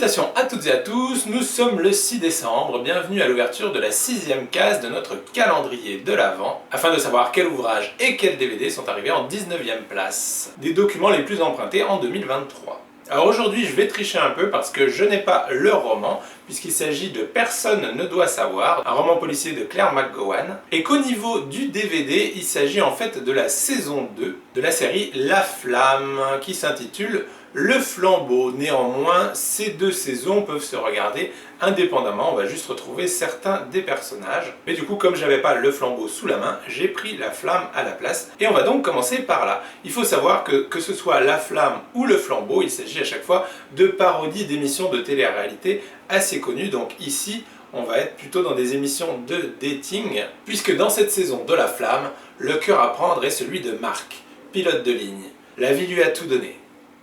Salutations à toutes et à tous, nous sommes le 6 décembre, bienvenue à l'ouverture de la 6e case de notre calendrier de l'Avent, afin de savoir quel ouvrage et quel DVD sont arrivés en 19e place, des documents les plus empruntés en 2023. Alors aujourd'hui je vais tricher un peu parce que je n'ai pas le roman, puisqu'il s'agit de Personne ne doit savoir, un roman policier de Claire McGowan, et qu'au niveau du DVD, il s'agit en fait de la saison 2 de la série La Flamme, qui s'intitule Le Flambeau. Néanmoins, ces deux saisons peuvent se regarder indépendamment, on va juste retrouver certains des personnages. Mais du coup, comme j'avais pas Le Flambeau sous la main, j'ai pris La Flamme à la place. Et on va donc commencer par là. Il faut savoir que ce soit La Flamme ou Le Flambeau, il s'agit à chaque fois de parodies d'émissions de télé-réalité assez connues. Donc ici, on va être plutôt dans des émissions de dating, puisque dans cette saison de La Flamme, le cœur à prendre est celui de Marc, pilote de ligne. La vie lui a tout donné,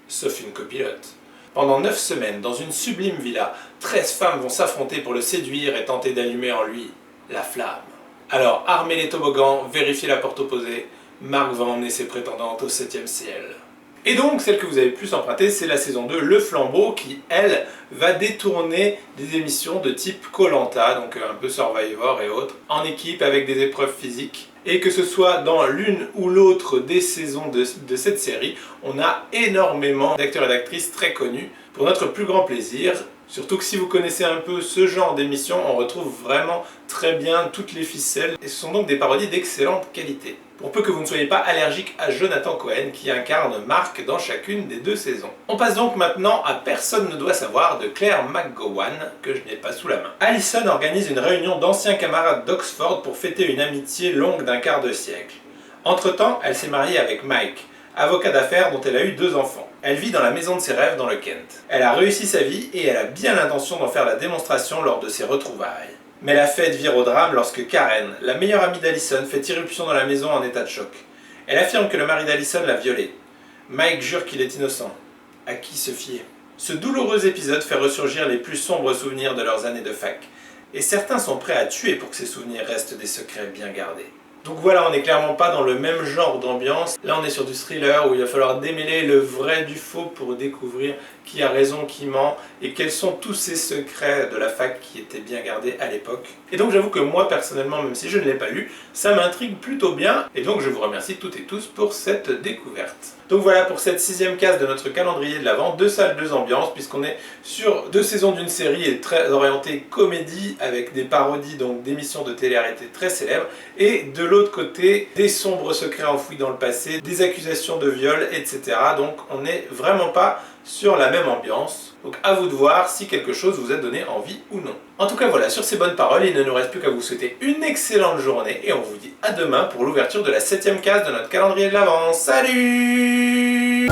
sauf une copilote. Pendant 9 semaines, dans une sublime villa, 13 femmes vont s'affronter pour le séduire et tenter d'allumer en lui la flamme. Alors, armez les toboggans, vérifiez la porte opposée, Marc va emmener ses prétendantes au 7e ciel. Et donc, celle que vous avez plus empruntée, c'est la saison 2, Le Flambeau, qui, elle, va détourner des émissions de type Koh-Lanta, donc un peu Survivor et autres, en équipe avec des épreuves physiques. Et que ce soit dans l'une ou l'autre des saisons de cette série, on a énormément d'acteurs et d'actrices très connus pour notre plus grand plaisir. Surtout que si vous connaissez un peu ce genre d'émission, on retrouve vraiment très bien toutes les ficelles, et ce sont donc des parodies d'excellente qualité. Pour peu que vous ne soyez pas allergique à Jonathan Cohen, qui incarne Marc dans chacune des deux saisons. On passe donc maintenant à Personne ne doit savoir de Claire McGowan, que je n'ai pas sous la main. Allison organise une réunion d'anciens camarades d'Oxford pour fêter une amitié longue d'un quart de siècle. Entre-temps, elle s'est mariée avec Mike, avocat d'affaires dont elle a eu 2 enfants. Elle vit dans la maison de ses rêves dans le Kent. Elle a réussi sa vie et elle a bien l'intention d'en faire la démonstration lors de ses retrouvailles. Mais la fête vire au drame lorsque Karen, la meilleure amie d'Allison, fait irruption dans la maison en état de choc. Elle affirme que le mari d'Allison l'a violée. Mike jure qu'il est innocent. À qui se fier? Ce douloureux épisode fait ressurgir les plus sombres souvenirs de leurs années de fac. Et certains sont prêts à tuer pour que ces souvenirs restent des secrets bien gardés. Donc voilà, on n'est clairement pas dans le même genre d'ambiance. Là on est sur du thriller où il va falloir démêler le vrai du faux pour découvrir qui a raison, qui ment, et quels sont tous ces secrets de la fac qui étaient bien gardés à l'époque. Et donc j'avoue que moi personnellement, même si je ne l'ai pas lu, ça m'intrigue plutôt bien, et donc je vous remercie toutes et tous pour cette découverte. Donc voilà pour cette 6e case de notre calendrier de l'Avent, 2 salles, 2 ambiances, puisqu'on est sur 2 saisons d'une série et très orientée comédie, avec des parodies donc d'émissions de télé-réalité très célèbres, et de l'autre côté, des sombres secrets enfouis dans le passé, des accusations de viol, etc. Donc on n'est vraiment pas sur la même ambiance. Donc à vous de voir si quelque chose vous a donné envie ou non. En tout cas voilà, sur ces bonnes paroles, il ne nous reste plus qu'à vous souhaiter une excellente journée et on vous dit à demain pour l'ouverture de la 7e case de notre calendrier de l'Avent. Salut!